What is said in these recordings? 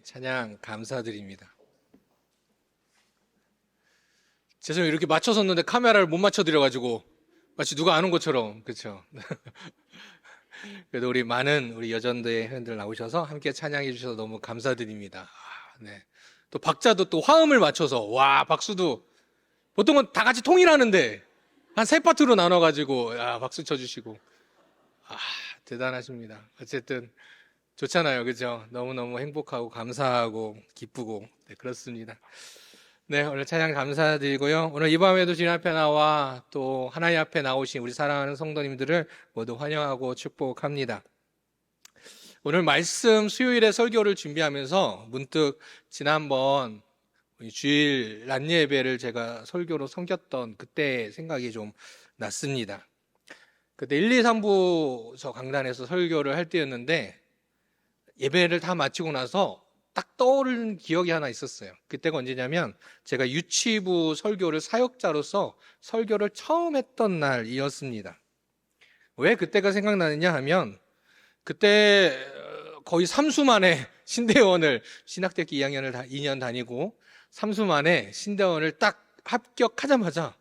찬양 감사드립니다. 죄송해요. 이렇게 맞춰섰는데 카메라를 못 맞춰드려가지고 마치 누가 아는 것처럼. 그렇죠? 그래도 우리 많은 우리 여전대 회원들 나오셔서 함께 찬양해 주셔서 너무 감사드립니다. 네. 또 박자도 또 화음을 맞춰서 와 박수도 보통은 다 같이 통일하는데 한 세 파트로 나눠가지고 박수 쳐주시고 대단하십니다. 어쨌든 좋잖아요. 그죠? 너무너무 행복하고 감사하고 기쁘고 네, 그렇습니다. 네, 오늘 찬양 감사드리고요. 오늘 이 밤에도 주님 앞에 나와 또 하나님 앞에 나오신 우리 사랑하는 성도님들을 모두 환영하고 축복합니다. 오늘 말씀 수요일에 설교를 준비하면서 문득 지난번 주일 낮 예배를 제가 설교로 섬겼던 그때 생각이 좀 났습니다. 그때 1, 2, 3부 저 강단에서 설교를 할 때였는데 예배를 다 마치고 나서 딱 떠오르는 기억이 하나 있었어요. 그때가 언제냐면 제가 유치부 설교를 사역자로서 설교를 처음 했던 날이었습니다. 왜 그때가 생각나느냐 하면 그때 거의 3수 만에 신대원을 신학대학교 2년 다니고 3수 만에 신대원을 딱 합격하자마자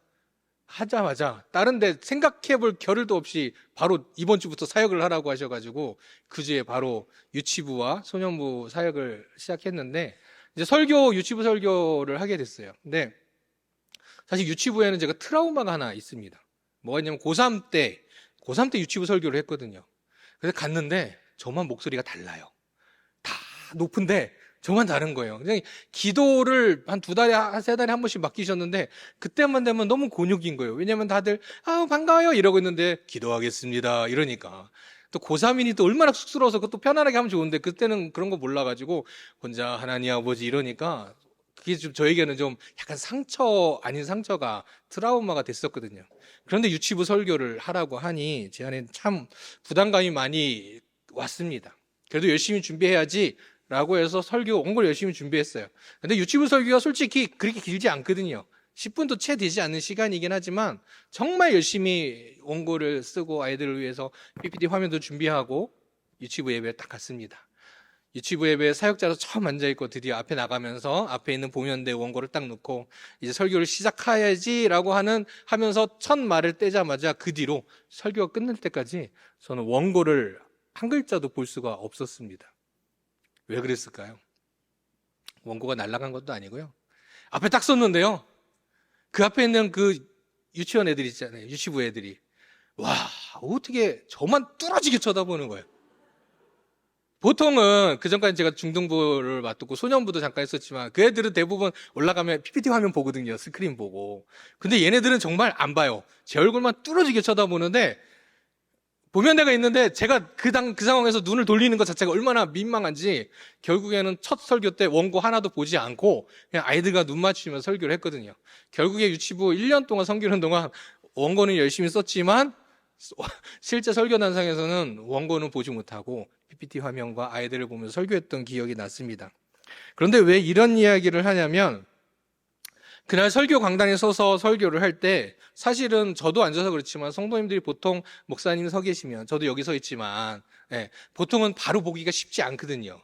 다른 데 생각해 볼 겨를도 없이 바로 이번 주부터 사역을 하라고 하셔가지고 그 주에 바로 유치부와 소년부 사역을 시작했는데 이제 유치부 설교를 하게 됐어요. 근데 사실 유치부에는 제가 트라우마가 하나 있습니다. 뭐가 있냐면 고3 때 유치부 설교를 했거든요. 그래서 갔는데 저만 목소리가 달라요. 다 높은데 저만 다른 거예요. 그냥 기도를 한 2달에, 3달에 한 번씩 맡기셨는데 그때만 되면 너무 곤욕인 거예요. 왜냐면 다들 반가워요 이러고 있는데 기도하겠습니다 이러니까 또 고3이니 또 얼마나 쑥스러워서 그것도 편안하게 하면 좋은데 그때는 그런 거 몰라가지고 혼자 하나님 아버지 이러니까 그게 좀 저에게는 좀 약간 상처 아닌 상처가 트라우마가 됐었거든요. 그런데 유치부 설교를 하라고 하니 제 안에 참 부담감이 많이 왔습니다. 그래도 열심히 준비해야지 라고 해서 설교 원고를 열심히 준비했어요. 근데 유치부 설교가 솔직히 그렇게 길지 않거든요. 10분도 채 되지 않는 시간이긴 하지만 정말 열심히 원고를 쓰고 아이들을 위해서 PPT 화면도 준비하고 유치부 예배에 딱 갔습니다. 유치부 예배에 사역자로 처음 앉아있고 드디어 앞에 나가면서 앞에 있는 보면대 원고를 딱 놓고 이제 설교를 시작해야지라고 하면서 첫 말을 떼자마자 그 뒤로 설교가 끝날 때까지 저는 원고를 한 글자도 볼 수가 없었습니다. 왜 그랬을까요? 원고가 날아간 것도 아니고요. 앞에 딱 썼는데요. 그 앞에 있는 그 유치원 애들 있잖아요. 유치부 애들이. 와, 어떻게 저만 뚫어지게 쳐다보는 거예요. 보통은 그전까지 제가 중등부를 맡았고 소년부도 잠깐 했었지만 그 애들은 대부분 올라가면 PPT 화면 보거든요. 스크린 보고. 근데 얘네들은 정말 안 봐요. 제 얼굴만 뚫어지게 쳐다보는데 보면 내가 있는데 제가 그 상황에서 눈을 돌리는 것 자체가 얼마나 민망한지 결국에는 첫 설교 때 원고 하나도 보지 않고 그냥 아이들과 눈 맞추면서 설교를 했거든요. 결국에 유치부 1년 동안 섬기는 동안 원고는 열심히 썼지만 실제 설교 단상에서는 원고는 보지 못하고 PPT 화면과 아이들을 보면서 설교했던 기억이 났습니다. 그런데 왜 이런 이야기를 하냐면 그날 설교 강단에 서서 설교를 할 때 사실은 저도 앉아서 그렇지만 성도님들이 보통 목사님 서 계시면 저도 여기 서 있지만 보통은 바로 보기가 쉽지 않거든요.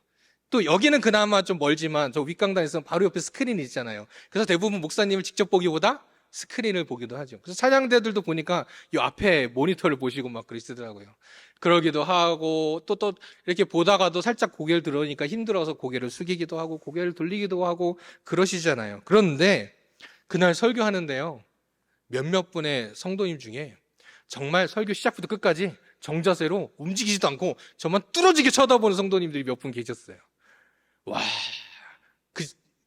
또 여기는 그나마 좀 멀지만 저 윗강단에서는 바로 옆에 스크린이 있잖아요. 그래서 대부분 목사님을 직접 보기보다 스크린을 보기도 하죠. 그래서 찬양대들도 보니까 이 앞에 모니터를 보시고 막 그러시더라고요. 그러기도 하고 또 이렇게 보다가도 살짝 고개를 들으니까 힘들어서 고개를 숙이기도 하고 고개를 돌리기도 하고 그러시잖아요. 그런데 그날 설교하는데요. 몇몇 분의 성도님 중에 정말 설교 시작부터 끝까지 정자세로 움직이지도 않고 저만 뚫어지게 쳐다보는 성도님들이 몇 분 계셨어요. 와,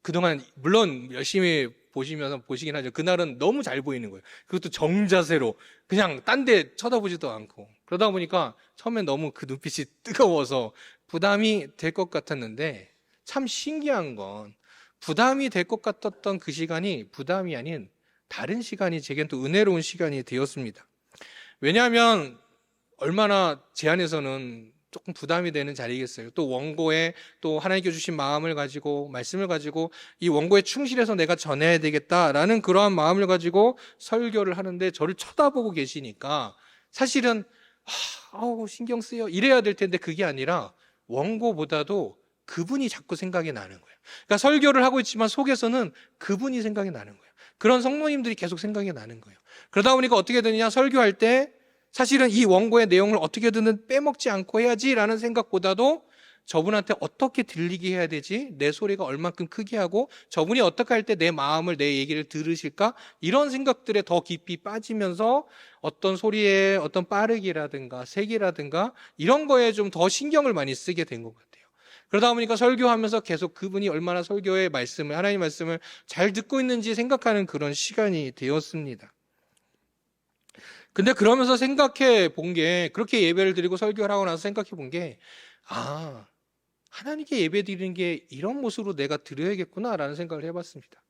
그동안 물론 열심히 보시긴 하죠. 그날은 너무 잘 보이는 거예요. 그것도 정자세로 그냥 딴 데 쳐다보지도 않고 그러다 보니까 처음엔 너무 그 눈빛이 뜨거워서 부담이 될 것 같았는데 참 신기한 건 부담이 될 것 같았던 그 시간이 부담이 아닌 다른 시간이 제겐 또 은혜로운 시간이 되었습니다. 왜냐하면 얼마나 제 안에서는 조금 부담이 되는 자리겠어요. 또 원고에 또 하나님께 주신 마음을 가지고 말씀을 가지고 이 원고에 충실해서 내가 전해야 되겠다라는 그러한 마음을 가지고 설교를 하는데 저를 쳐다보고 계시니까 사실은 신경 쓰여 이래야 될 텐데 그게 아니라 원고보다도 그분이 자꾸 생각이 나는 거예요. 그러니까 설교를 하고 있지만 속에서는 그분이 생각이 나는 거예요. 그런 성도님들이 계속 생각이 나는 거예요. 그러다 보니까 어떻게 되느냐, 설교할 때 사실은 이 원고의 내용을 어떻게든 빼먹지 않고 해야지라는 생각보다도 저분한테 어떻게 들리게 해야 되지? 내 소리가 얼만큼 크게 하고 저분이 어떻게 할 때 내 마음을, 내 얘기를 들으실까? 이런 생각들에 더 깊이 빠지면서 어떤 소리의 어떤 빠르기라든가 색이라든가 이런 거에 좀 더 신경을 많이 쓰게 된 것 같아요. 그러다 보니까 설교하면서 계속 그분이 얼마나 설교의 말씀을, 하나님의 말씀을 잘 듣고 있는지 생각하는 그런 시간이 되었습니다. 근데 그러면서 생각해 본 게, 그렇게 예배를 드리고 설교를 하고 나서 생각해 본 게, 하나님께 예배 드리는 게 이런 모습으로 내가 드려야겠구나라는 생각을 해봤습니다.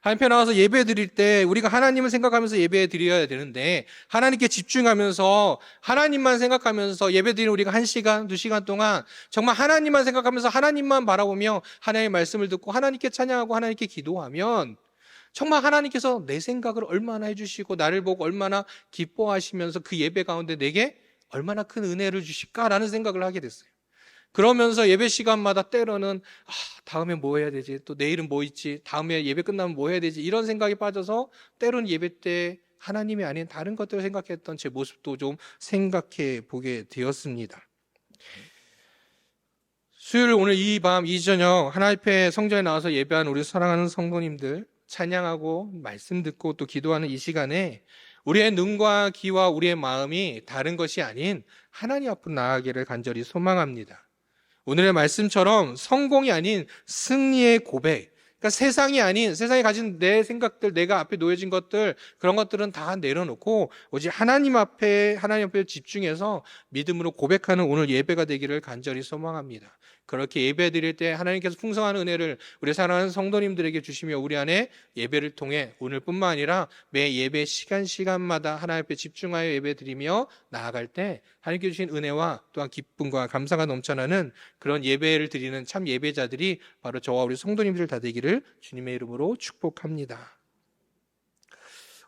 한편 나와서 예배 드릴 때 우리가 하나님을 생각하면서 예배 드려야 되는데, 하나님께 집중하면서 하나님만 생각하면서 예배 드리는 우리가 1시간, 2시간 동안 정말 하나님만 생각하면서 하나님만 바라보며 하나님의 말씀을 듣고 하나님께 찬양하고 하나님께 기도하면 정말 하나님께서 내 생각을 얼마나 해주시고 나를 보고 얼마나 기뻐하시면서 그 예배 가운데 내게 얼마나 큰 은혜를 주실까라는 생각을 하게 됐어요. 그러면서 예배 시간마다 때로는 다음에 뭐 해야 되지? 또 내일은 뭐 있지? 다음에 예배 끝나면 뭐 해야 되지? 이런 생각이 빠져서 때로는 예배 때 하나님이 아닌 다른 것들을 생각했던 제 모습도 좀 생각해 보게 되었습니다. 수요일 오늘 이 밤, 이 저녁 하나님 앞에 성전에 나와서 예배하는 우리 사랑하는 성도님들 찬양하고 말씀 듣고 또 기도하는 이 시간에 우리의 눈과 귀와 우리의 마음이 다른 것이 아닌 하나님 앞으로 나아가기를 간절히 소망합니다. 오늘의 말씀처럼 성공이 아닌 승리의 고백, 그러니까 세상이 아닌, 세상에 가진 내 생각들, 내가 앞에 놓여진 것들, 그런 것들은 다 내려놓고 오직 하나님 앞에 집중해서 믿음으로 고백하는 오늘 예배가 되기를 간절히 소망합니다. 그렇게 예배 드릴 때 하나님께서 풍성한 은혜를 우리 사랑하는 성도님들에게 주시며 우리 안에 예배를 통해 오늘뿐만 아니라 매 예배 시간마다 하나님 앞에 집중하여 예배 드리며 나아갈 때 하나님께 주신 은혜와 또한 기쁨과 감사가 넘쳐나는 그런 예배를 드리는 참 예배자들이 바로 저와 우리 성도님들 다 되기를 주님의 이름으로 축복합니다.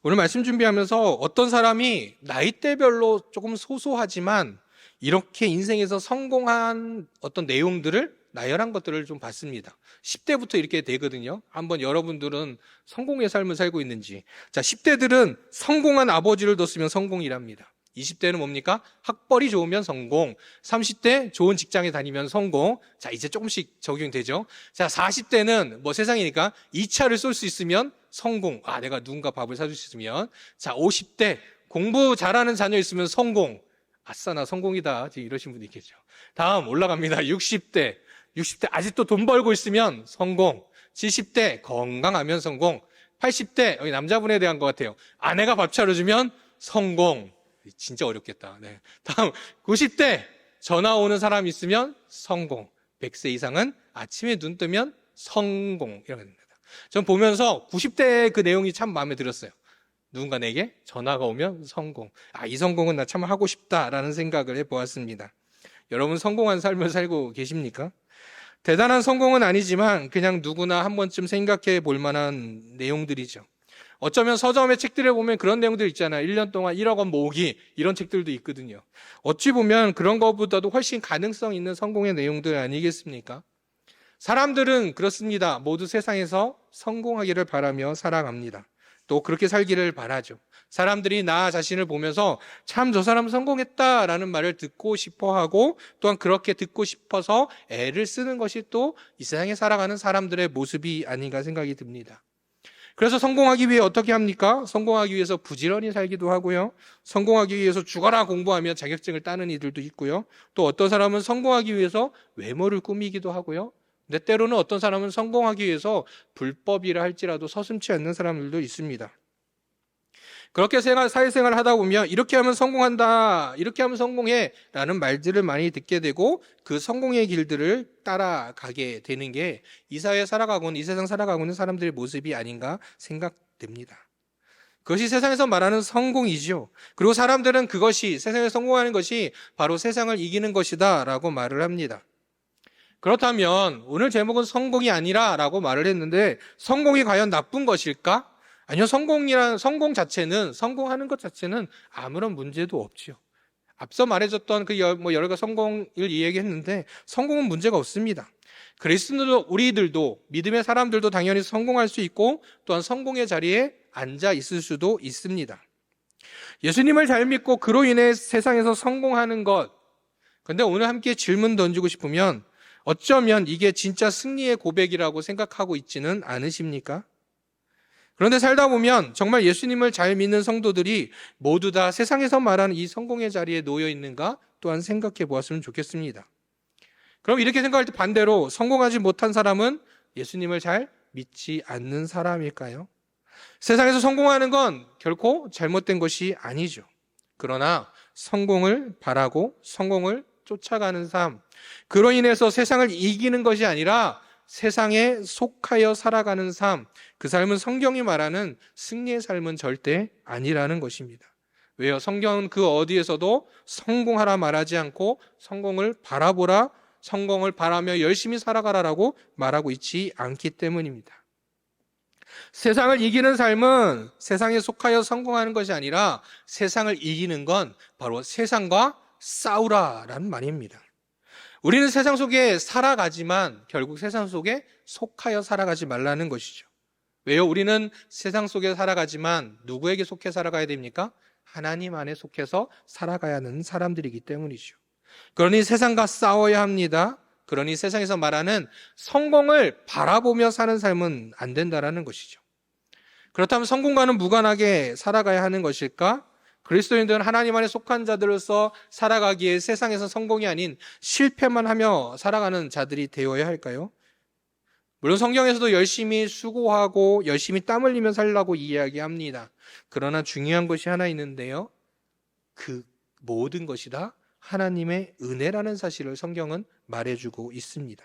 오늘 말씀 준비하면서 어떤 사람이 나이대별로 조금 소소하지만 이렇게 인생에서 성공한 어떤 내용들을, 나열한 것들을 좀 봤습니다. 10대부터 이렇게 되거든요. 한번 여러분들은 성공의 삶을 살고 있는지. 자, 10대들은 성공한 아버지를 뒀으면 성공이랍니다. 20대는 뭡니까? 학벌이 좋으면 성공. 30대 좋은 직장에 다니면 성공. 자, 이제 조금씩 적용되죠. 자, 40대는 뭐 세상이니까 2차를 쏠 수 있으면 성공. 내가 누군가 밥을 사줄 수 있으면. 자, 50대 공부 잘하는 자녀 있으면 성공. 아싸, 나 성공이다. 이러신 분이 있겠죠. 다음 올라갑니다. 60대 아직도 돈 벌고 있으면 성공. 70대 건강하면 성공. 80대 여기 남자분에 대한 것 같아요. 아내가 밥 차려주면 성공. 진짜 어렵겠다. 네. 다음 90대 전화 오는 사람 있으면 성공. 100세 이상은 아침에 눈 뜨면 성공. 이렇게 됩니다. 전 보면서 90대 그 내용이 참 마음에 들었어요. 누군가 내게 전화가 오면 성공. 이 성공은 나 참 하고 싶다라는 생각을 해보았습니다. 여러분 성공한 삶을 살고 계십니까? 대단한 성공은 아니지만 그냥 누구나 한 번쯤 생각해 볼 만한 내용들이죠. 어쩌면 서점의 책들을 보면 그런 내용들 있잖아요. 1년 동안 1억 원 모으기, 이런 책들도 있거든요. 어찌 보면 그런 것보다도 훨씬 가능성 있는 성공의 내용들 아니겠습니까? 사람들은 그렇습니다. 모두 세상에서 성공하기를 바라며 살아갑니다. 또 그렇게 살기를 바라죠. 사람들이 나 자신을 보면서 참 저 사람 성공했다라는 말을 듣고 싶어 하고 또한 그렇게 듣고 싶어서 애를 쓰는 것이 또 이 세상에 살아가는 사람들의 모습이 아닌가 생각이 듭니다. 그래서 성공하기 위해 어떻게 합니까? 성공하기 위해서 부지런히 살기도 하고요. 성공하기 위해서 죽어라 공부하며 자격증을 따는 이들도 있고요. 또 어떤 사람은 성공하기 위해서 외모를 꾸미기도 하고요. 근데 때로는 어떤 사람은 성공하기 위해서 불법이라 할지라도 서슴지 않는 사람들도 있습니다. 그렇게 사회생활을 하다 보면 이렇게 하면 성공한다, 이렇게 하면 성공해 라는 말들을 많이 듣게 되고 그 성공의 길들을 따라가게 되는 게 이 사회에 살아가고 있는, 이 세상 살아가고 있는 사람들의 모습이 아닌가 생각됩니다. 그것이 세상에서 말하는 성공이죠. 그리고 사람들은 그것이, 세상에 성공하는 것이 바로 세상을 이기는 것이다 라고 말을 합니다. 그렇다면 오늘 제목은 성공이 아니라 라고 말을 했는데 성공이 과연 나쁜 것일까? 아니요, 성공하는 것 자체는 아무런 문제도 없지요. 앞서 말해줬던 여러 가지 성공을 이야기했는데 성공은 문제가 없습니다. 그리스도도 우리들도 믿음의 사람들도 당연히 성공할 수 있고 또한 성공의 자리에 앉아 있을 수도 있습니다. 예수님을 잘 믿고 그로 인해 세상에서 성공하는 것. 근데 오늘 함께 질문 던지고 싶으면 어쩌면 이게 진짜 승리의 고백이라고 생각하고 있지는 않으십니까? 그런데 살다 보면 정말 예수님을 잘 믿는 성도들이 모두 다 세상에서 말하는 이 성공의 자리에 놓여 있는가 또한 생각해 보았으면 좋겠습니다. 그럼 이렇게 생각할 때 반대로 성공하지 못한 사람은 예수님을 잘 믿지 않는 사람일까요? 세상에서 성공하는 건 결코 잘못된 것이 아니죠. 그러나 성공을 바라고 성공을 쫓아가는 삶, 그로 인해서 세상을 이기는 것이 아니라 세상에 속하여 살아가는 삶, 그 삶은 성경이 말하는 승리의 삶은 절대 아니라는 것입니다. 왜요? 성경은 그 어디에서도 성공하라 말하지 않고 성공을 바라보라, 성공을 바라며 열심히 살아가라라고 말하고 있지 않기 때문입니다. 세상을 이기는 삶은 세상에 속하여 성공하는 것이 아니라 세상을 이기는 건 바로 세상과 싸우라라는 말입니다. 우리는 세상 속에 살아가지만 결국 세상 속에 속하여 살아가지 말라는 것이죠. 왜요? 우리는 세상 속에 살아가지만 누구에게 속해 살아가야 됩니까? 하나님 안에 속해서 살아가야 하는 사람들이기 때문이죠. 그러니 세상과 싸워야 합니다. 그러니 세상에서 말하는 성공을 바라보며 사는 삶은 안 된다라는 것이죠. 그렇다면 성공과는 무관하게 살아가야 하는 것일까? 그리스도인들은 하나님 안에 속한 자들로서 살아가기에 세상에서 성공이 아닌 실패만 하며 살아가는 자들이 되어야 할까요? 물론 성경에서도 열심히 수고하고 열심히 땀 흘리며 살라고 이야기합니다. 그러나 중요한 것이 하나 있는데요. 그 모든 것이 다 하나님의 은혜라는 사실을 성경은 말해주고 있습니다.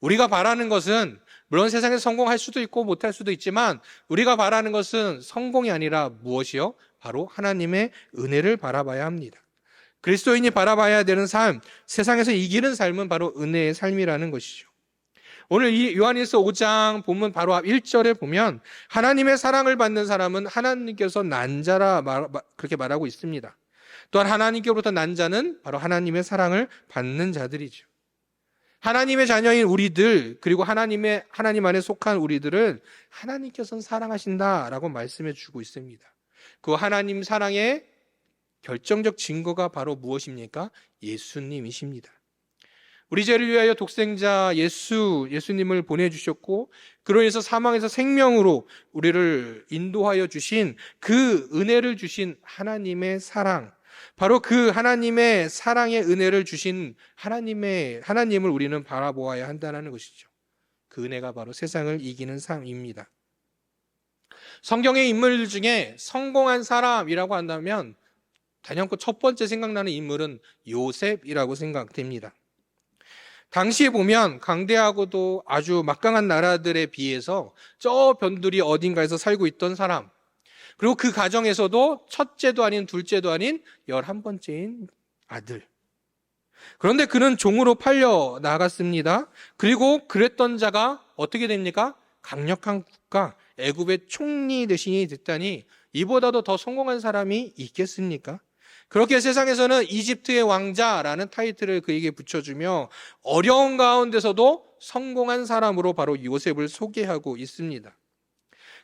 우리가 바라는 것은 물론 세상에서 성공할 수도 있고 못할 수도 있지만 우리가 바라는 것은 성공이 아니라 무엇이요? 바로 하나님의 은혜를 바라봐야 합니다. 그리스도인이 바라봐야 되는 삶, 세상에서 이기는 삶은 바로 은혜의 삶이라는 것이죠. 오늘 이 요한일서 5장 본문 바로 앞 1절에 보면 하나님의 사랑을 받는 사람은 하나님께서 난 자라 그렇게 말하고 있습니다. 또한 하나님께로부터 난 자는 바로 하나님의 사랑을 받는 자들이죠. 하나님의 자녀인 우리들, 그리고 하나님 안에 속한 우리들을 하나님께서는 사랑하신다라고 말씀해 주고 있습니다. 그 하나님 사랑의 결정적 증거가 바로 무엇입니까? 예수님이십니다. 우리 죄를 위하여 독생자 예수님을 보내주셨고 그로 인해서 사망에서 생명으로 우리를 인도하여 주신 그 은혜를 주신 하나님의 사랑, 바로 그 하나님의 사랑의 은혜를 주신 하나님을 우리는 바라보아야 한다는 것이죠. 그 은혜가 바로 세상을 이기는 삶입니다. 성경의 인물 중에 성공한 사람이라고 한다면 단연코 첫 번째 생각나는 인물은 요셉이라고 생각됩니다. 당시에 보면 강대하고도 아주 막강한 나라들에 비해서 저 변두리 어딘가에서 살고 있던 사람, 그리고 그 가정에서도 첫째도 아닌 둘째도 아닌 11번째인 아들. 그런데 그는 종으로 팔려 나갔습니다. 그리고 그랬던 자가 어떻게 됩니까? 강력한 국가 애굽의 총리 대신이 됐다니 이보다도 더 성공한 사람이 있겠습니까? 그렇게 세상에서는 이집트의 왕자라는 타이틀을 그에게 붙여주며 어려운 가운데서도 성공한 사람으로 바로 요셉을 소개하고 있습니다.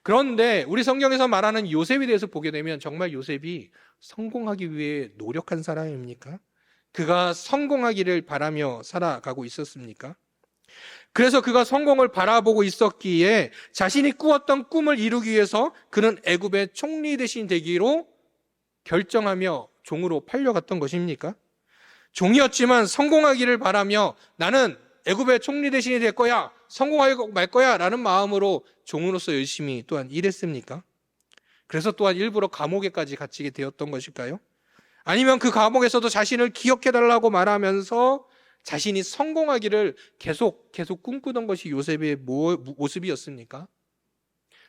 그런데 우리 성경에서 말하는 요셉에 대해서 보게 되면 정말 요셉이 성공하기 위해 노력한 사람입니까? 그가 성공하기를 바라며 살아가고 있었습니까? 그래서 그가 성공을 바라보고 있었기에 자신이 꾸었던 꿈을 이루기 위해서 그는 애굽의 총리 대신 되기로 결정하며 종으로 팔려갔던 것입니까? 종이었지만 성공하기를 바라며 나는 애굽의 총리 대신이 될 거야, 성공하고 말 거야 라는 마음으로 종으로서 열심히 또한 일했습니까? 그래서 또한 일부러 감옥에까지 갇히게 되었던 것일까요? 아니면 그 감옥에서도 자신을 기억해달라고 말하면서 자신이 성공하기를 계속 꿈꾸던 것이 요셉의 모습이었습니까?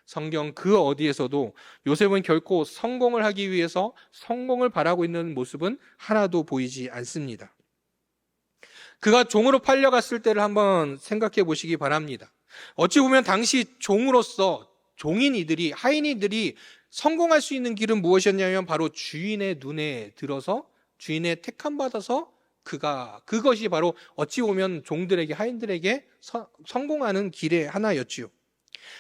성경 그 어디에서도 요셉은 결코 성공을 하기 위해서 성공을 바라고 있는 모습은 하나도 보이지 않습니다. 그가 종으로 팔려갔을 때를 한번 생각해 보시기 바랍니다. 어찌 보면 당시 종으로서 종인이들이, 하인이들이 성공할 수 있는 길은 무엇이었냐면 바로 주인의 눈에 들어서 주인의 택함 받아서 그것이 바로 어찌 보면 종들에게, 하인들에게 성공하는 길의 하나였지요.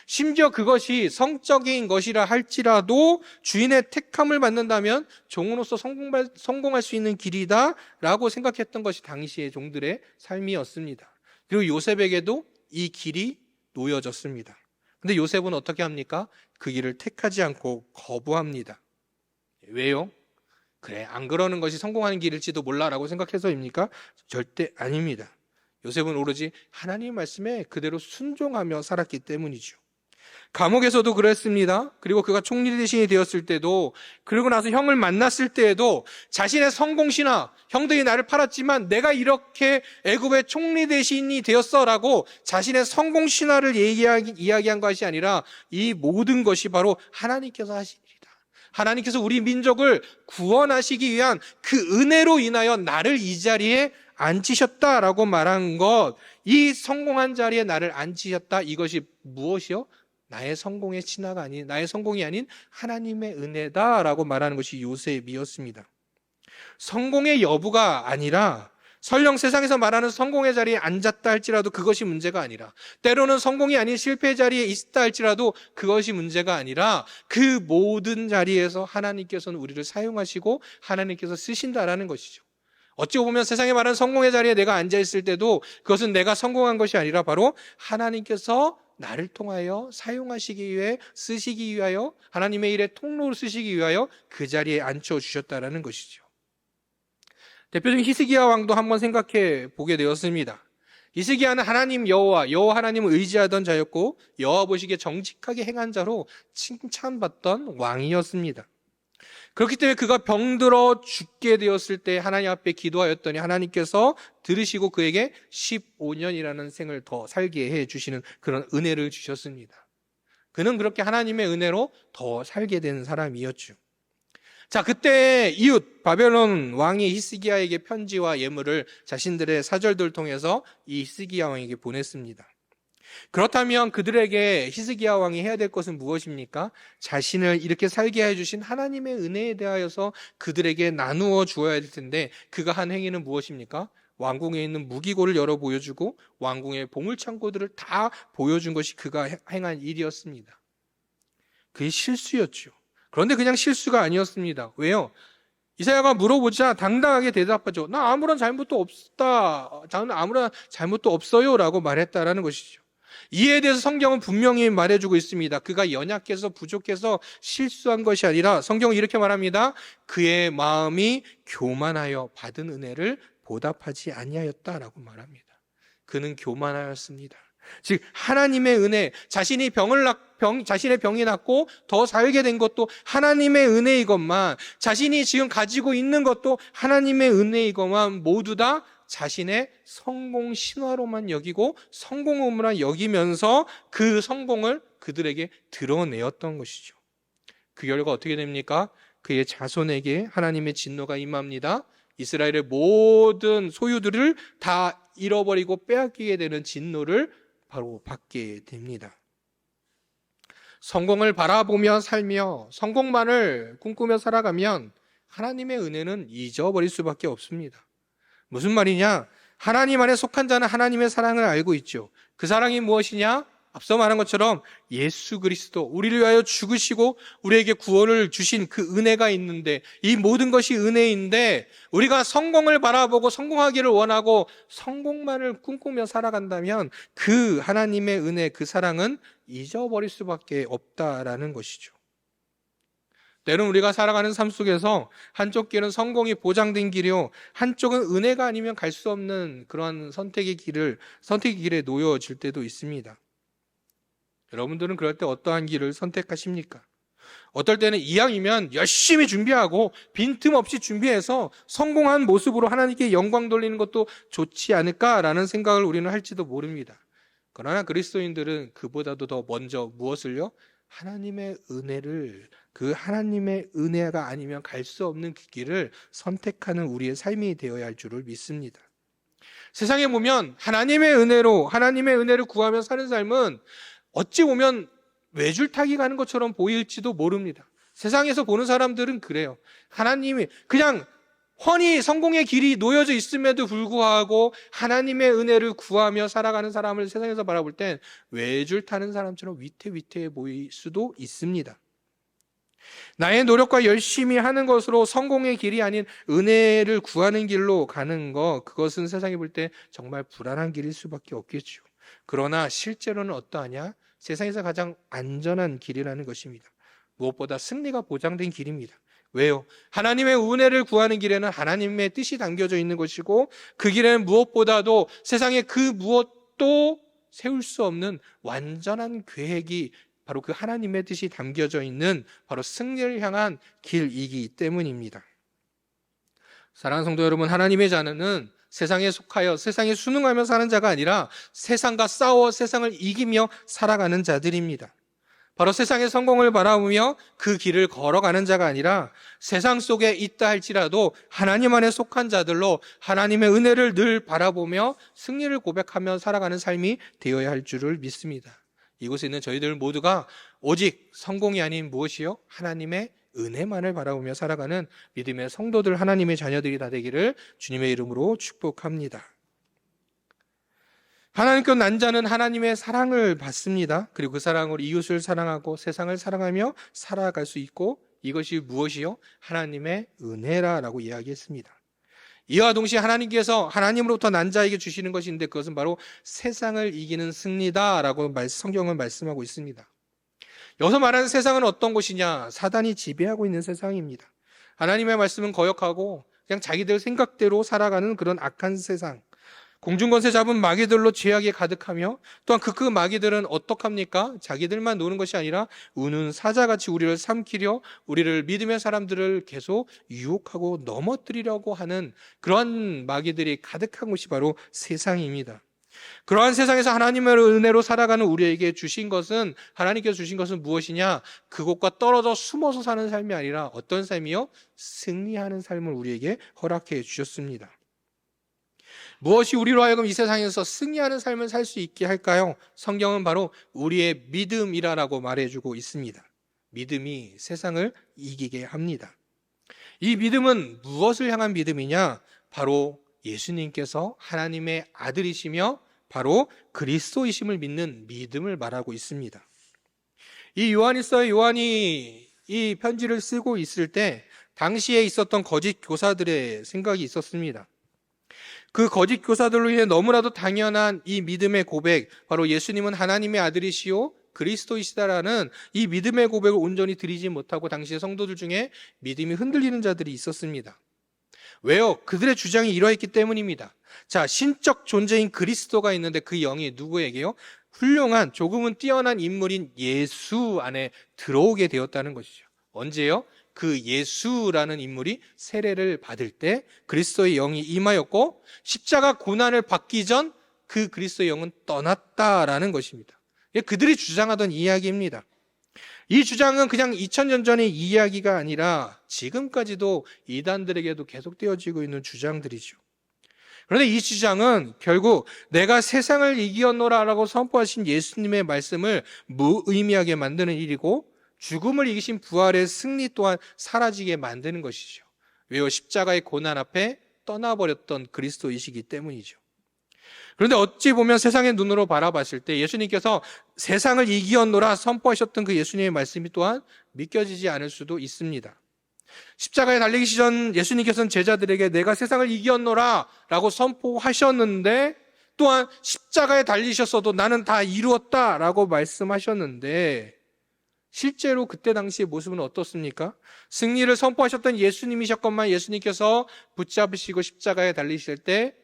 심지어 그것이 성적인 것이라 할지라도 주인의 택함을 받는다면 종으로서 성공할 수 있는 길이다라고 생각했던 것이 당시의 종들의 삶이었습니다. 그리고 요셉에게도 이 길이 놓여졌습니다. 근데 요셉은 어떻게 합니까? 그 길을 택하지 않고 거부합니다. 왜요? 그래, 안 그러는 것이 성공하는 길일지도 몰라라고 생각해서입니까? 절대 아닙니다. 요셉은 오로지 하나님 말씀에 그대로 순종하며 살았기 때문이죠. 감옥에서도 그랬습니다. 그리고 그가 총리 대신이 되었을 때도, 그리고 나서 형을 만났을 때에도 자신의 성공신화, 형들이 나를 팔았지만 내가 이렇게 애굽의 총리 대신이 되었어라고 자신의 성공신화를 이야기한 것이 아니라 이 모든 것이 바로 하나님께서 하신 일이다. 하나님께서 우리 민족을 구원하시기 위한 그 은혜로 인하여 나를 이 자리에 앉히셨다라고 말한 것, 이 성공한 자리에 나를 앉히셨다, 이것이 무엇이요? 나의 성공의 신화가 아닌, 나의 성공이 아닌 하나님의 은혜다라고 말하는 것이 요셉이었습니다. 성공의 여부가 아니라, 설령 세상에서 말하는 성공의 자리에 앉았다 할지라도 그것이 문제가 아니라, 때로는 성공이 아닌 실패의 자리에 있다 할지라도 그것이 문제가 아니라, 그 모든 자리에서 하나님께서는 우리를 사용하시고 하나님께서 쓰신다라는 것이죠. 어찌 보면 세상에 말하는 성공의 자리에 내가 앉아있을 때도 그것은 내가 성공한 것이 아니라 바로 하나님께서 나를 통하여 사용하시기 위해, 쓰시기 위하여, 하나님의 일의 통로로 쓰시기 위하여 그 자리에 앉혀주셨다라는 것이죠. 대표적인 히스기야 왕도 한번 생각해 보게 되었습니다. 히스기야는 하나님 여호와 하나님을 의지하던 자였고 여호와 보시기에 정직하게 행한 자로 칭찬받던 왕이었습니다. 그렇기 때문에 그가 병들어 죽게 되었을 때 하나님 앞에 기도하였더니 하나님께서 들으시고 그에게 15년이라는 생을 더 살게 해주시는 그런 은혜를 주셨습니다. 그는 그렇게 하나님의 은혜로 더 살게 된 사람이었죠. 자, 그때 이웃 바벨론 왕이 히스기야에게 편지와 예물을 자신들의 사절들을 통해서 이 히스기야 왕에게 보냈습니다. 그렇다면 그들에게 히스기야 왕이 해야 될 것은 무엇입니까? 자신을 이렇게 살게 해주신 하나님의 은혜에 대하여서 그들에게 나누어 주어야 될 텐데, 그가 한 행위는 무엇입니까? 왕궁에 있는 무기고를 열어 보여주고 왕궁의 보물창고들을 다 보여준 것이 그가 행한 일이었습니다. 그게 실수였죠. 그런데 그냥 실수가 아니었습니다. 왜요? 이사야가 물어보자 당당하게 대답하죠. 나 아무런 잘못도 없다. 저는 아무런 잘못도 없어요 라고 말했다라는 것이죠. 이에 대해서 성경은 분명히 말해주고 있습니다. 그가 연약해서 부족해서 실수한 것이 아니라 성경은 이렇게 말합니다. 그의 마음이 교만하여 받은 은혜를 보답하지 아니하였다라고 말합니다. 그는 교만하였습니다. 즉 하나님의 은혜, 자신의 병이 낫고 더 살게 된 것도 하나님의 은혜이건만, 자신이 지금 가지고 있는 것도 하나님의 은혜이건만 모두 다 자신의 성공 신화로만 여기고 성공으로만 여기면서 그 성공을 그들에게 드러내었던 것이죠. 그 결과 어떻게 됩니까? 그의 자손에게 하나님의 진노가 임합니다. 이스라엘의 모든 소유들을 다 잃어버리고 빼앗기게 되는 진노를 바로 받게 됩니다. 성공을 바라보며 살며 성공만을 꿈꾸며 살아가면 하나님의 은혜는 잊어버릴 수밖에 없습니다. 무슨 말이냐? 하나님 안에 속한 자는 하나님의 사랑을 알고 있죠. 그 사랑이 무엇이냐? 앞서 말한 것처럼 예수 그리스도, 우리를 위하여 죽으시고 우리에게 구원을 주신 그 은혜가 있는데, 이 모든 것이 은혜인데 우리가 성공을 바라보고 성공하기를 원하고 성공만을 꿈꾸며 살아간다면 그 하나님의 은혜, 그 사랑은 잊어버릴 수밖에 없다라는 것이죠. 때론 우리가 살아가는 삶 속에서 한쪽 길은 성공이 보장된 길이요, 한쪽은 은혜가 아니면 갈 수 없는 그러한 선택의 길에 놓여질 때도 있습니다. 여러분들은 그럴 때 어떠한 길을 선택하십니까? 어떨 때는 이왕이면 열심히 준비하고 빈틈없이 준비해서 성공한 모습으로 하나님께 영광 돌리는 것도 좋지 않을까라는 생각을 우리는 할지도 모릅니다. 그러나 그리스도인들은 그보다도 더 먼저 무엇을요? 하나님의 은혜를, 그 하나님의 은혜가 아니면 갈 수 없는 그 길을 선택하는 우리의 삶이 되어야 할 줄을 믿습니다. 세상에 보면 하나님의 은혜를 구하며 사는 삶은 어찌 보면 외줄타기 가는 것처럼 보일지도 모릅니다. 세상에서 보는 사람들은 그래요. 하나님이 그냥 훤히 성공의 길이 놓여져 있음에도 불구하고 하나님의 은혜를 구하며 살아가는 사람을 세상에서 바라볼 땐 외줄 타는 사람처럼 위태위태해 보일 수도 있습니다. 나의 노력과 열심히 하는 것으로 성공의 길이 아닌 은혜를 구하는 길로 가는 것, 그것은 세상이 볼 때 정말 불안한 길일 수밖에 없겠죠. 그러나 실제로는 어떠하냐? 세상에서 가장 안전한 길이라는 것입니다. 무엇보다 승리가 보장된 길입니다. 왜요? 하나님의 은혜를 구하는 길에는 하나님의 뜻이 담겨져 있는 것이고, 그 길에는 무엇보다도 세상에 그 무엇도 세울 수 없는 완전한 계획이 바로 그 하나님의 뜻이 담겨져 있는 바로 승리를 향한 길이기 때문입니다. 사랑하는 성도 여러분, 하나님의 자녀는 세상에 속하여 세상에 순응하며 사는 자가 아니라 세상과 싸워 세상을 이기며 살아가는 자들입니다. 바로 세상의 성공을 바라보며 그 길을 걸어가는 자가 아니라 세상 속에 있다 할지라도 하나님 안에 속한 자들로 하나님의 은혜를 늘 바라보며 승리를 고백하며 살아가는 삶이 되어야 할 줄을 믿습니다. 이곳에 있는 저희들 모두가 오직 성공이 아닌 무엇이요? 하나님의 은혜만을 바라보며 살아가는 믿음의 성도들, 하나님의 자녀들이 다 되기를 주님의 이름으로 축복합니다. 하나님께 난 자는 하나님의 사랑을 받습니다. 그리고 그 사랑으로 이웃을 사랑하고 세상을 사랑하며 살아갈 수 있고, 이것이 무엇이요? 하나님의 은혜라고 이야기했습니다. 이와 동시에 하나님께서 하나님으로부터 난 자에게 주시는 것이 있는데, 그것은 바로 세상을 이기는 승리다라고 성경은 말씀하고 있습니다. 여기서 말하는 세상은 어떤 곳이냐? 사단이 지배하고 있는 세상입니다. 하나님의 말씀은 거역하고 그냥 자기들 생각대로 살아가는 그런 악한 세상, 공중권세 잡은 마귀들로 죄악이 가득하며, 또한 그 마귀들은 어떡합니까? 자기들만 노는 것이 아니라 우는 사자같이 우리를 삼키려, 우리를 믿음의 사람들을 계속 유혹하고 넘어뜨리려고 하는 그런 마귀들이 가득한 곳이 바로 세상입니다. 그러한 세상에서 하나님의 은혜로 살아가는 우리에게 주신 것은, 하나님께서 주신 것은 무엇이냐? 그곳과 떨어져 숨어서 사는 삶이 아니라 어떤 삶이요? 승리하는 삶을 우리에게 허락해 주셨습니다. 무엇이 우리로 하여금 이 세상에서 승리하는 삶을 살 수 있게 할까요? 성경은 바로 우리의 믿음이라고 말해주고 있습니다. 믿음이 세상을 이기게 합니다. 이 믿음은 무엇을 향한 믿음이냐? 바로 예수님께서 하나님의 아들이시며 바로 그리스도이심을 믿는 믿음을 말하고 있습니다. 이 요한이 이 편지를 쓰고 있을 때 당시에 있었던 거짓 교사들의 생각이 있었습니다. 그 거짓 교사들로 인해 너무나도 당연한 이 믿음의 고백, 바로 예수님은 하나님의 아들이시오 그리스도이시다라는 이 믿음의 고백을 온전히 드리지 못하고 당시의 성도들 중에 믿음이 흔들리는 자들이 있었습니다. 왜요? 그들의 주장이 이러했기 때문입니다. 자, 신적 존재인 그리스도가 있는데 그 영이 누구에게요? 훌륭한, 조금은 뛰어난 인물인 예수 안에 들어오게 되었다는 것이죠. 언제요? 그 예수라는 인물이 세례를 받을 때 그리스도의 영이 임하였고, 십자가 고난을 받기 전 그 그리스도의 영은 떠났다라는 것입니다. 그들이 주장하던 이야기입니다. 이 주장은 그냥 2000년 전의 이야기가 아니라 지금까지도 이단들에게도 계속되어지고 있는 주장들이죠. 그런데 이 주장은 결국 내가 세상을 이기었노라라고 선포하신 예수님의 말씀을 무의미하게 만드는 일이고, 죽음을 이기신 부활의 승리 또한 사라지게 만드는 것이죠. 왜요? 십자가의 고난 앞에 떠나버렸던 그리스도이시기 때문이죠. 그런데 어찌 보면 세상의 눈으로 바라봤을 때 예수님께서 세상을 이기었노라 선포하셨던 그 예수님의 말씀이 또한 믿겨지지 않을 수도 있습니다. 십자가에 달리기 전 예수님께서는 제자들에게 내가 세상을 이기었노라 라고 선포하셨는데, 또한 십자가에 달리셨어도 나는 다 이루었다 라고 말씀하셨는데, 실제로 그때 당시의 모습은 어떻습니까? 승리를 선포하셨던 예수님이셨건만 예수님께서 붙잡으시고 십자가에 달리실 때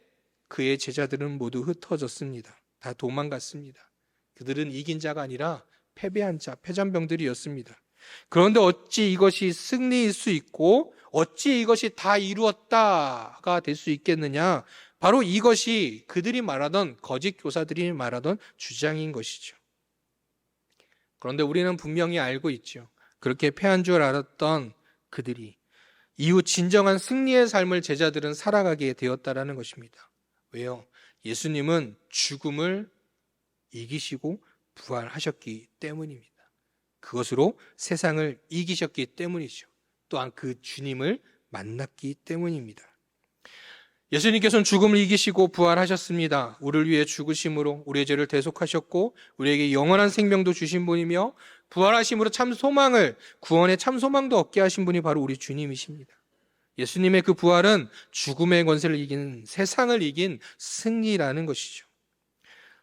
그의 제자들은 모두 흩어졌습니다. 다 도망갔습니다. 그들은 이긴 자가 아니라 패배한 자, 패잔병들이었습니다. 그런데 어찌 이것이 승리일 수 있고 어찌 이것이 다 이루었다가 될 수 있겠느냐? 바로 이것이 그들이 말하던, 거짓 교사들이 말하던 주장인 것이죠. 그런데 우리는 분명히 알고 있죠. 그렇게 패한 줄 알았던 그들이 이후 진정한 승리의 삶을 제자들은 살아가게 되었다라는 것입니다. 왜요? 예수님은 죽음을 이기시고 부활하셨기 때문입니다. 그것으로 세상을 이기셨기 때문이죠. 또한 그 주님을 만났기 때문입니다. 예수님께서는 죽음을 이기시고 부활하셨습니다. 우리를 위해 죽으심으로 우리의 죄를 대속하셨고 우리에게 영원한 생명도 주신 분이며 부활하심으로 참 소망을, 구원의 참 소망도 얻게 하신 분이 바로 우리 주님이십니다. 예수님의 그 부활은 죽음의 권세를 이기는, 세상을 이긴 승리라는 것이죠.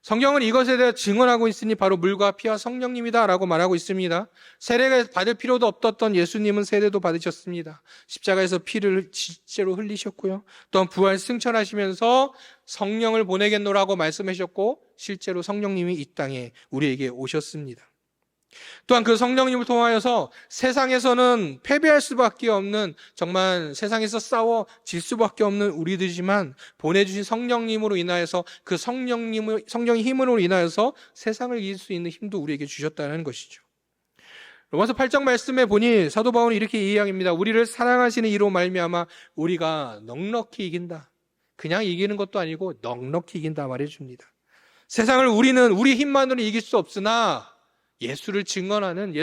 성경은 이것에 대해 증언하고 있으니 바로 물과 피와 성령님이다 라고 말하고 있습니다. 세례를 받을 필요도 없었던 예수님은 세례도 받으셨습니다. 십자가에서 피를 실제로 흘리셨고요. 또한 부활 승천하시면서 성령을 보내겠노라고 말씀하셨고 실제로 성령님이 이 땅에 우리에게 오셨습니다. 또한 그 성령님을 통하여서 세상에서는 패배할 수밖에 없는, 정말 세상에서 싸워 질 수밖에 없는 우리들이지만 보내주신 성령님으로 인하여서 그 성령의 힘으로 인하여서 세상을 이길 수 있는 힘도 우리에게 주셨다는 것이죠. 로마서 8장 말씀에 보니 사도 바울은 이렇게 이야기합니다. 우리를 사랑하시는 이로 말미암아 우리가 넉넉히 이긴다. 그냥 이기는 것도 아니고 넉넉히 이긴다 말해줍니다. 세상을 우리는 우리 힘만으로 이길 수 없으나 예수님을 증거하는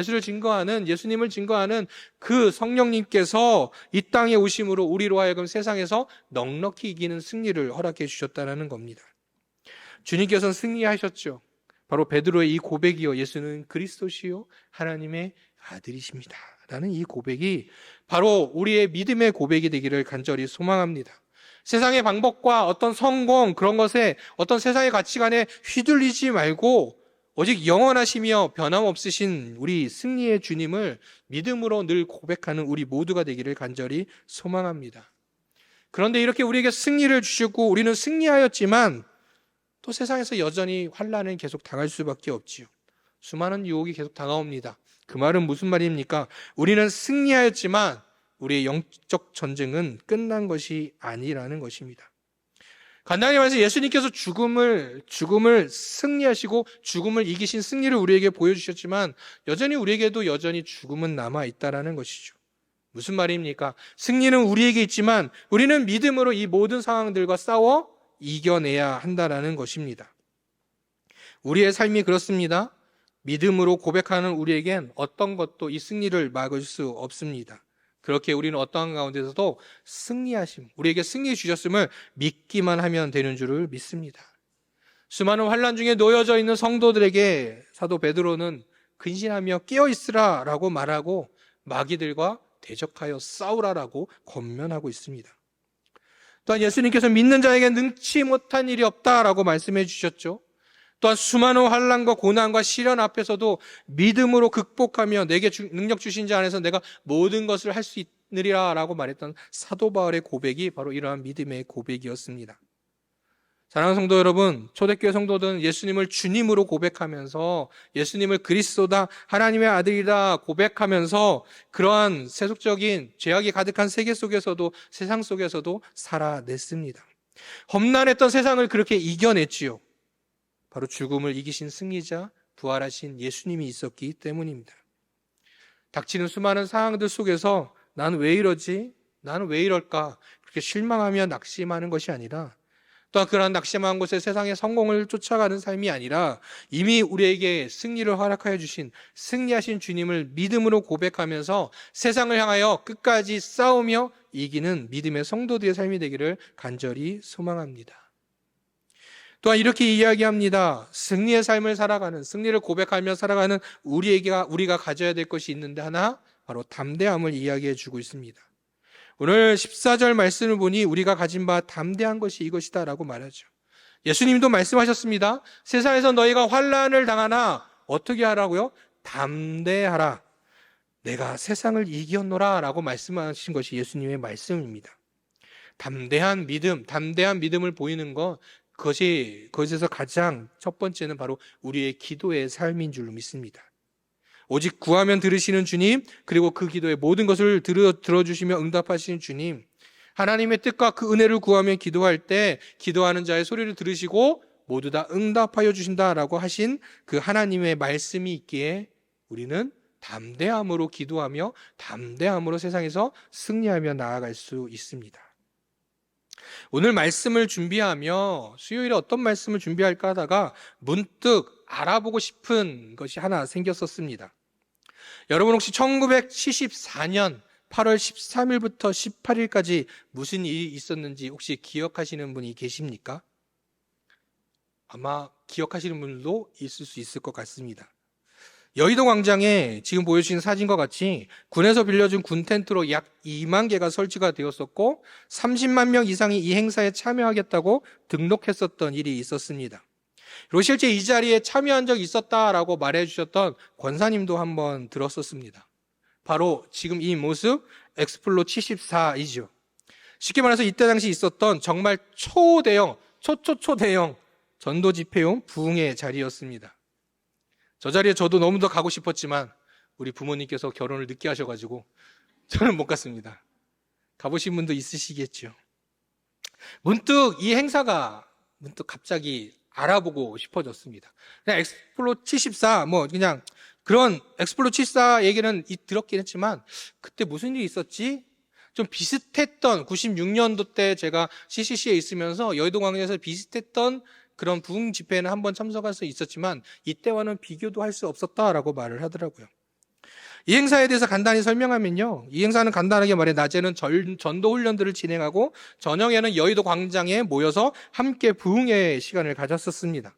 그 성령님께서 이 땅에 오심으로 우리로 하여금 세상에서 넉넉히 이기는 승리를 허락해 주셨다는 겁니다. 주님께서는 승리하셨죠. 바로 베드로의 이 고백이요, 예수는 그리스도시요 하나님의 아들이십니다 라는 이 고백이 바로 우리의 믿음의 고백이 되기를 간절히 소망합니다. 세상의 방법과 어떤 성공, 그런 것에, 어떤 세상의 가치관에 휘둘리지 말고 오직 영원하시며 변함없으신 우리 승리의 주님을 믿음으로 늘 고백하는 우리 모두가 되기를 간절히 소망합니다. 그런데 이렇게 우리에게 승리를 주셨고 우리는 승리하였지만 또 세상에서 여전히 환난을 계속 당할 수밖에 없지요. 수많은 유혹이 계속 다가옵니다. 그 말은 무슨 말입니까? 우리는 승리하였지만 우리의 영적 전쟁은 끝난 것이 아니라는 것입니다. 간단히 말해서 예수님께서 죽음을 승리하시고 죽음을 이기신 승리를 우리에게 보여주셨지만 여전히 우리에게도 여전히 죽음은 남아있다라는 것이죠. 무슨 말입니까? 승리는 우리에게 있지만 우리는 믿음으로 이 모든 상황들과 싸워 이겨내야 한다라는 것입니다. 우리의 삶이 그렇습니다. 믿음으로 고백하는 우리에겐 어떤 것도 이 승리를 막을 수 없습니다. 그렇게 우리는 어떠한 가운데서도 승리하심, 우리에게 승리 주셨음을 믿기만 하면 되는 줄을 믿습니다. 수많은 환난 중에 놓여져 있는 성도들에게 사도 베드로는 근신하며 깨어있으라 라고 말하고 마귀들과 대적하여 싸우라라고 권면하고 있습니다. 또한 예수님께서 믿는 자에게 능치 못한 일이 없다라고 말씀해 주셨죠. 또한 수많은 환난과 고난과 시련 앞에서도 믿음으로 극복하며 내게 능력 주신 자 안에서 내가 모든 것을 할 수 있느리라 라고 말했던 사도 바울의 고백이 바로 이러한 믿음의 고백이었습니다. 사랑하는 성도 여러분, 초대교회 성도들은 예수님을 주님으로 고백하면서 예수님을 그리스도다, 하나님의 아들이다 고백하면서 그러한 세속적인 죄악이 가득한 세계 속에서도, 세상 속에서도 살아냈습니다. 험난했던 세상을 그렇게 이겨냈지요. 바로 죽음을 이기신 승리자, 부활하신 예수님이 있었기 때문입니다. 닥치는 수많은 상황들 속에서 나는 왜 이러지? 나는 왜 이럴까? 그렇게 실망하며 낙심하는 것이 아니라, 또한 그러한 낙심한 곳에 세상의 성공을 쫓아가는 삶이 아니라 이미 우리에게 승리를 허락하여 주신 승리하신 주님을 믿음으로 고백하면서 세상을 향하여 끝까지 싸우며 이기는 믿음의 성도들의 삶이 되기를 간절히 소망합니다. 또한 이렇게 이야기합니다. 승리의 삶을 살아가는, 승리를 고백하며 살아가는 우리가 가져야 될 것이 있는데 하나, 바로 담대함을 이야기해 주고 있습니다. 오늘 14절 말씀을 보니 우리가 가진 바 담대한 것이 이것이다 라고 말하죠. 예수님도 말씀하셨습니다. 세상에서 너희가 환난을 당하나 어떻게 하라고요? 담대하라. 내가 세상을 이겼노라 라고 말씀하신 것이 예수님의 말씀입니다. 담대한 믿음을 보이는 것, 그것에서 가장 첫 번째는 바로 우리의 기도의 삶인 줄로 믿습니다. 오직 구하면 들으시는 주님, 그리고 그 기도의 모든 것을 들어주시며 응답하시는 주님, 하나님의 뜻과 그 은혜를 구하며 기도할 때 기도하는 자의 소리를 들으시고 모두 다 응답하여 주신다라고 하신 그 하나님의 말씀이 있기에 우리는 담대함으로 기도하며 담대함으로 세상에서 승리하며 나아갈 수 있습니다. 오늘 말씀을 준비하며 수요일에 어떤 말씀을 준비할까 하다가 문득 알아보고 싶은 것이 하나 생겼었습니다. 여러분 혹시 1974년 8월 13일부터 18일까지 무슨 일이 있었는지 혹시 기억하시는 분이 계십니까? 아마 기억하시는 분들도 있을 수 있을 것 같습니다. 여의도 광장에 지금 보여주신 사진과 같이 군에서 빌려준 군 텐트로 약 2만 개가 설치가 되었었고 30만 명 이상이 이 행사에 참여하겠다고 등록했었던 일이 있었습니다. 그리고 실제 이 자리에 참여한 적이 있었다라고 말해주셨던 권사님도 한번 들었었습니다. 바로 지금 이 모습 엑스플로 74이죠. 쉽게 말해서 이때 당시 있었던 정말 초대형, 초대형 전도 집회용 부흥의 자리였습니다. 저 자리에 저도 너무 더 가고 싶었지만 우리 부모님께서 결혼을 늦게 하셔가지고 저는 못 갔습니다. 가보신 분도 있으시겠죠. 문득 이 행사가 갑자기 알아보고 싶어졌습니다. 그냥 엑스플로 74, 그냥 그런 엑스플로 74 얘기는 들었긴 했지만 그때 무슨 일이 있었지? 좀 비슷했던 96년도 때 제가 CCC에 있으면서 여의도 광장에서 비슷했던 그런 부흥 집회에는 한번 참석할 수 있었지만 이때와는 비교도 할 수 없었다라고 말을 하더라고요. 이 행사에 대해서 간단히 설명하면요. 이 행사는 간단하게 말해 낮에는 전도 훈련들을 진행하고 저녁에는 여의도 광장에 모여서 함께 부흥의 시간을 가졌었습니다.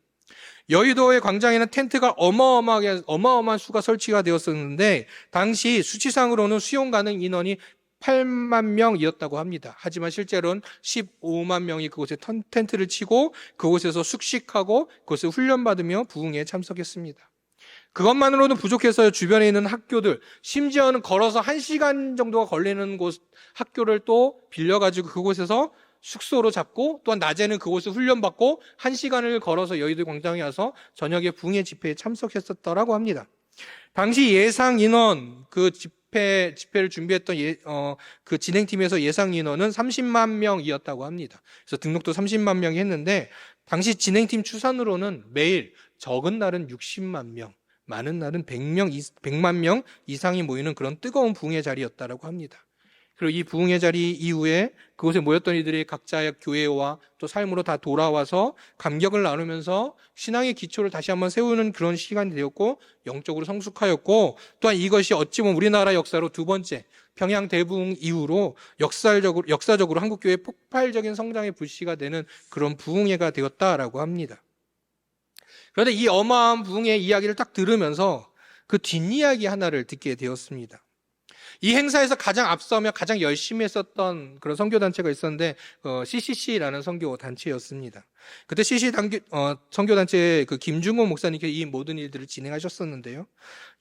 여의도의 광장에는 텐트가 어마어마한 수가 설치가 되었었는데 당시 수치상으로는 수용 가능 인원이 8만 명이었다고 합니다. 하지만 실제로는 15만 명이 그곳에 텐트를 치고 그곳에서 숙식하고 그곳에 훈련받으며 부흥에 참석했습니다. 그것만으로는 부족해서 주변에 있는 학교들, 심지어는 걸어서 1시간 정도가 걸리는 곳 학교를 또 빌려가지고 그곳에서 숙소로 잡고 또한 낮에는 그곳을 훈련받고 1시간을 걸어서 여의도 광장에 와서 저녁에 부흥의 집회에 참석했었다라고 합니다. 당시 예상 인원, 집회를 준비했던 그 진행팀에서 예상 인원은 30만 명이었다고 합니다. 그래서 등록도 30만 명이 했는데 당시 진행팀 추산으로는 매일 적은 날은 60만 명, 많은 날은 100만 명 이상이 모이는 그런 뜨거운 부흥의 자리였다고 합니다. 그리고 이 부흥의 자리 이후에 그곳에 모였던 이들이 각자의 교회와 또 삶으로 다 돌아와서 감격을 나누면서 신앙의 기초를 다시 한번 세우는 그런 시간이 되었고 영적으로 성숙하였고 또한 이것이 어찌 보면 우리나라 역사로 두 번째 평양 대부흥 이후로 역사적으로 한국교회의 폭발적인 성장의 불씨가 되는 그런 부흥회가 되었다라고 합니다. 그런데 이 어마어마한 부흥의 이야기를 딱 들으면서 그 뒷이야기 하나를 듣게 되었습니다. 이 행사에서 가장 앞서며 가장 열심히 했었던 그런 선교단체가 있었는데 CCC라는 선교단체였습니다. 그때 CCC 선교단체의 그 김중호 목사님께서 이 모든 일들을 진행하셨었는데요.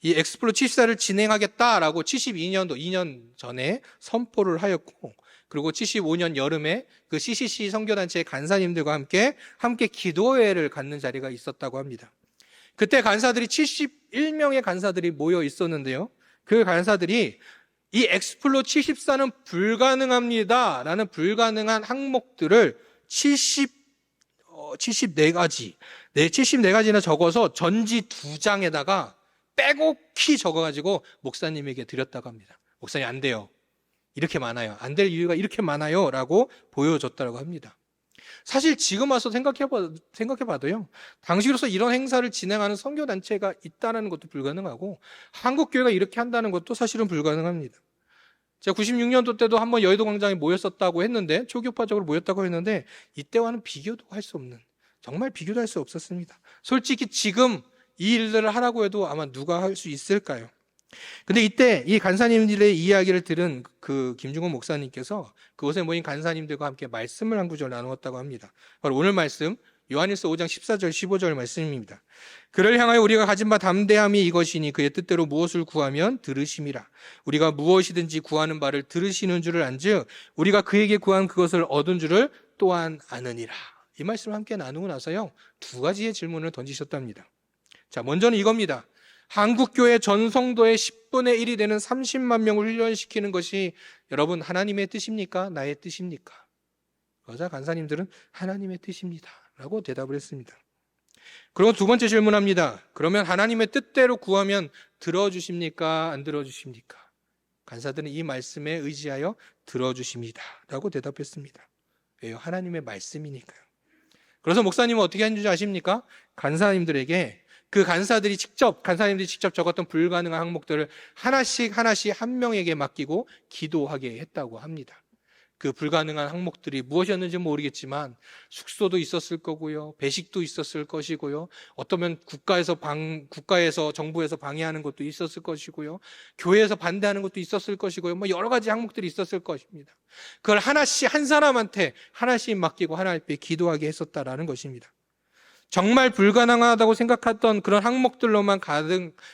이 엑스플로 74를 진행하겠다라고 72년도 2년 전에 선포를 하였고 그리고 75년 여름에 그 CCC 선교단체의 간사님들과 함께 기도회를 갖는 자리가 있었다고 합니다. 그때 간사들이 71명의 간사들이 모여 있었는데요. 그 간사들이 이 엑스플로 74는 불가능합니다 라는 불가능한 항목들을 74가지 74가지나 적어서 전지 2장에다가 빼곡히 적어가지고 목사님에게 드렸다고 합니다. 목사님 안 돼요. 이렇게 많아요. 안 될 이유가 이렇게 많아요 라고 보여줬다고 합니다. 사실 지금 와서 생각해봐도요. 당시로서 이런 행사를 진행하는 선교단체가 있다는 것도 불가능하고 한국교회가 이렇게 한다는 것도 사실은 불가능합니다. 제가 96년도 때도 한번 여의도 광장에 모였었다고 했는데 초교파적으로 모였다고 했는데 이때와는 비교도 할 수 없는 정말 비교도 할 수 없었습니다. 솔직히 지금 이 일들을 하라고 해도 아마 누가 할 수 있을까요? 근데 이때 이 간사님들의 이야기를 들은 그 김중호 목사님께서 그곳에 모인 간사님들과 함께 말씀을 한 구절 나누었다고 합니다. 바로 오늘 말씀 요한일서 5장 14절 15절 말씀입니다. 그를 향하여 우리가 가진 바 담대함이 이것이니 그의 뜻대로 무엇을 구하면 들으심이라. 우리가 무엇이든지 구하는 바를 들으시는 줄을 안즉 우리가 그에게 구한 그것을 얻은 줄을 또한 아느니라. 이 말씀을 함께 나누고 나서요 2가지의 질문을 던지셨답니다. 자, 먼저는 이겁니다. 한국교회 전 성도의 10분의 1이 되는 30만 명을 훈련시키는 것이 여러분 하나님의 뜻입니까? 나의 뜻입니까? 여자 간사님들은 하나님의 뜻입니다 라고 대답을 했습니다. 그리고 2번째 질문합니다. 그러면 하나님의 뜻대로 구하면 들어주십니까? 안 들어주십니까? 간사들은 이 말씀에 의지하여 들어주십니다 라고 대답했습니다. 왜요? 하나님의 말씀이니까요. 그래서 목사님은 어떻게 했는지 아십니까? 간사님들에게 그 간사님들이 직접 적었던 불가능한 항목들을 하나씩 한 명에게 맡기고 기도하게 했다고 합니다. 그 불가능한 항목들이 무엇이었는지 모르겠지만 숙소도 있었을 거고요, 배식도 있었을 것이고요, 어쩌면 국가에서 정부에서 방해하는 것도 있었을 것이고요, 교회에서 반대하는 것도 있었을 것이고요, 뭐 여러 가지 항목들이 있었을 것입니다. 그걸 하나씩 한 사람한테 하나씩 맡기고 하나님 앞에 기도하게 했었다라는 것입니다. 정말 불가능하다고 생각했던 그런 항목들로만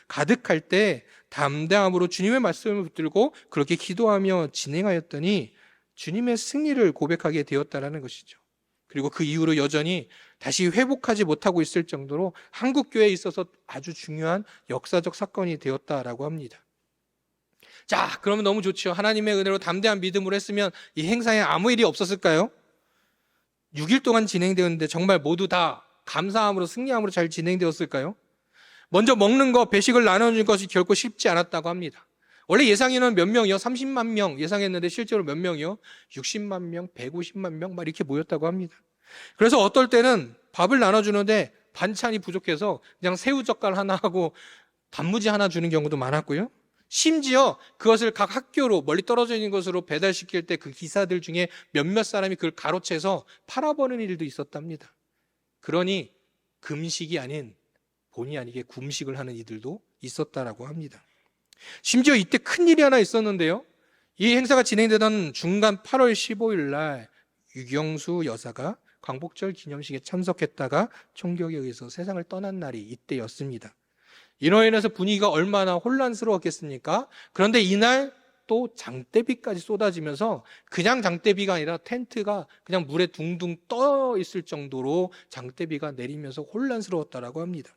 가득할 때 담대함으로 주님의 말씀을 붙들고 그렇게 기도하며 진행하였더니 주님의 승리를 고백하게 되었다라는 것이죠. 그리고 그 이후로 여전히 다시 회복하지 못하고 있을 정도로 한국 교회에 있어서 아주 중요한 역사적 사건이 되었다라고 합니다. 자, 그러면 너무 좋죠. 하나님의 은혜로 담대한 믿음으로 했으면 이 행사에 아무 일이 없었을까요? 6일 동안 진행되었는데 정말 모두 다 감사함으로 승리함으로 잘 진행되었을까요? 먼저 먹는 거, 배식을 나눠준 것이 결코 쉽지 않았다고 합니다. 원래 예상인원 몇 명이요? 30만 명 예상했는데 실제로 몇 명이요? 60만 명, 150만 명 막 이렇게 모였다고 합니다. 그래서 어떨 때는 밥을 나눠주는데 반찬이 부족해서 그냥 새우젓갈 하나 하고 단무지 하나 주는 경우도 많았고요. 심지어 그것을 각 학교로 멀리 떨어져 있는 곳으로 배달시킬 때 그 기사들 중에 몇몇 사람이 그걸 가로채서 팔아버리는 일도 있었답니다. 그러니 금식이 아닌 본의 아니게 금식을 하는 이들도 있었다라고 합니다. 심지어 이때 큰일이 하나 있었는데요. 이 행사가 진행되던 중간 8월 15일 날 유경수 여사가 광복절 기념식에 참석했다가 총격에 의해서 세상을 떠난 날이 이때였습니다. 이로 인해서 분위기가 얼마나 혼란스러웠겠습니까? 그런데 이날 또 장대비까지 쏟아지면서 그냥 장대비가 아니라 텐트가 그냥 물에 둥둥 떠 있을 정도로 장대비가 내리면서 혼란스러웠다라고 합니다.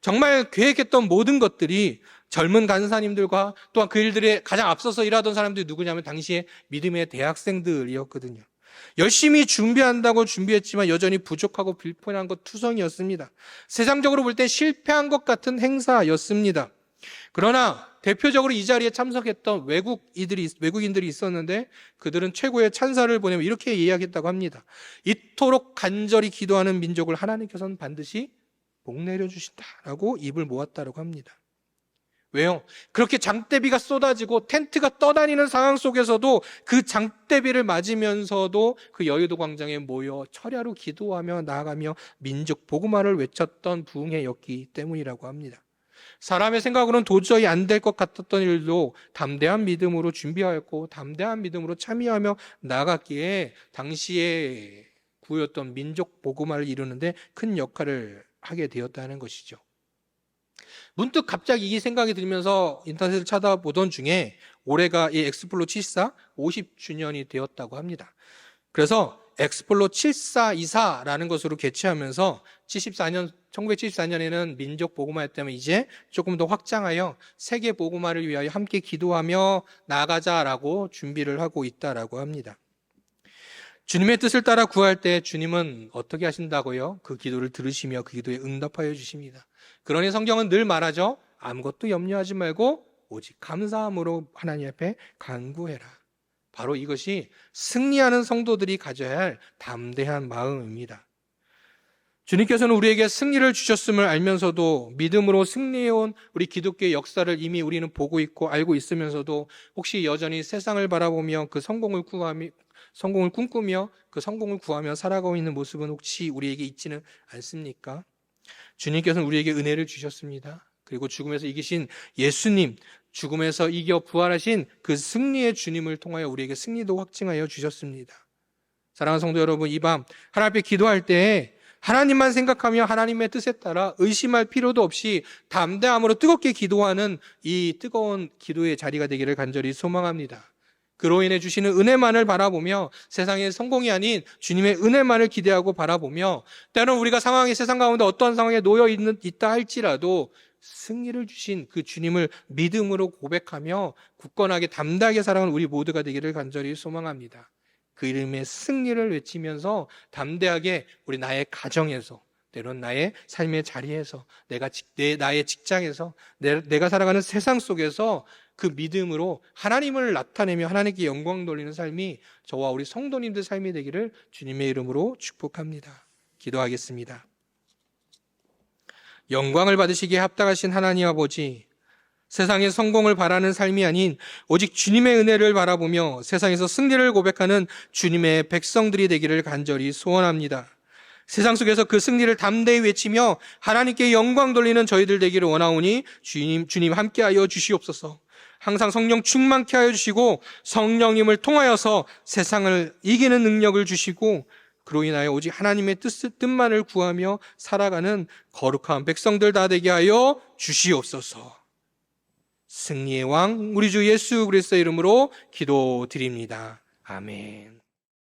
정말 계획했던 모든 것들이 젊은 간사님들과 또한 그 일들에 가장 앞서서 일하던 사람들이 누구냐면 당시에 믿음의 대학생들이었거든요. 열심히 준비한다고 준비했지만 여전히 부족하고 불편한 것 투성이었습니다. 세상적으로 볼 때 실패한 것 같은 행사였습니다. 그러나 대표적으로 이 자리에 참석했던 외국인들이 있었는데 그들은 최고의 찬사를 보내며 이렇게 이야기했다고 합니다. 이토록 간절히 기도하는 민족을 하나님께서는 반드시 복 내려주신다라고 입을 모았다고 합니다. 왜요? 그렇게 장대비가 쏟아지고 텐트가 떠다니는 상황 속에서도 그 장대비를 맞으면서도 그 여의도 광장에 모여 철야로 기도하며 나아가며 민족 복음화를 외쳤던 부흥회였기 때문이라고 합니다. 사람의 생각으로는 도저히 안 될 것 같았던 일도 담대한 믿음으로 준비하였고 담대한 믿음으로 참여하며 나아갔기에 당시에 구였던 민족 복음화를 이루는데 큰 역할을 하게 되었다는 것이죠. 문득 갑자기 이 생각이 들면서 인터넷을 찾아보던 중에 올해가 이 엑스플로 74 50주년이 되었다고 합니다. 그래서 엑스플로 7424라는 것으로 개최하면서 1974년에는 민족 복음화였다면 이제 조금 더 확장하여 세계 복음화를 위하여 함께 기도하며 나아가자라고 준비를 하고 있다라고 합니다. 주님의 뜻을 따라 구할 때 주님은 어떻게 하신다고요? 그 기도를 들으시며 그 기도에 응답하여 주십니다. 그러니 성경은 늘 말하죠. 아무것도 염려하지 말고 오직 감사함으로 하나님 앞에 간구해라. 바로 이것이 승리하는 성도들이 가져야 할 담대한 마음입니다. 주님께서는 우리에게 승리를 주셨음을 알면서도 믿음으로 승리해온 우리 기독교의 역사를 이미 우리는 보고 있고 알고 있으면서도 혹시 여전히 세상을 바라보며 그 성공을 꿈꾸며 그 성공을 구하며 살아가고 있는 모습은 혹시 우리에게 있지는 않습니까? 주님께서는 우리에게 은혜를 주셨습니다. 그리고 죽음에서 이기신 예수님, 죽음에서 이겨 부활하신 그 승리의 주님을 통하여 우리에게 승리도 확증하여 주셨습니다. 사랑하는 성도 여러분, 이 밤 하나님 앞에 기도할 때 하나님만 생각하며 하나님의 뜻에 따라 의심할 필요도 없이 담대함으로 뜨겁게 기도하는 이 뜨거운 기도의 자리가 되기를 간절히 소망합니다. 그로 인해 주시는 은혜만을 바라보며 세상의 성공이 아닌 주님의 은혜만을 기대하고 바라보며 때로는 우리가 세상 가운데 어떠한 상황에 놓여 있다 할지라도 승리를 주신 그 주님을 믿음으로 고백하며 굳건하게 담대하게 살아가는 우리 모두가 되기를 간절히 소망합니다. 그 이름의 승리를 외치면서 담대하게 우리 나의 가정에서 때론 나의 삶의 자리에서 나의 직장에서 내가 살아가는 세상 속에서 그 믿음으로 하나님을 나타내며 하나님께 영광 돌리는 삶이 저와 우리 성도님들 삶이 되기를 주님의 이름으로 축복합니다. 기도하겠습니다. 영광을 받으시기에 합당하신 하나님 아버지, 세상의 성공을 바라는 삶이 아닌 오직 주님의 은혜를 바라보며 세상에서 승리를 고백하는 주님의 백성들이 되기를 간절히 소원합니다. 세상 속에서 그 승리를 담대히 외치며 하나님께 영광 돌리는 저희들 되기를 원하오니 주님 함께하여 주시옵소서. 항상 성령 충만케 하여 주시고 성령님을 통하여서 세상을 이기는 능력을 주시고 그로 인하여 오직 하나님의 뜻만을 구하며 살아가는 거룩한 백성들 다 되게 하여 주시옵소서. 승리의 왕 우리 주 예수 그리스도의 이름으로 기도드립니다. 아멘.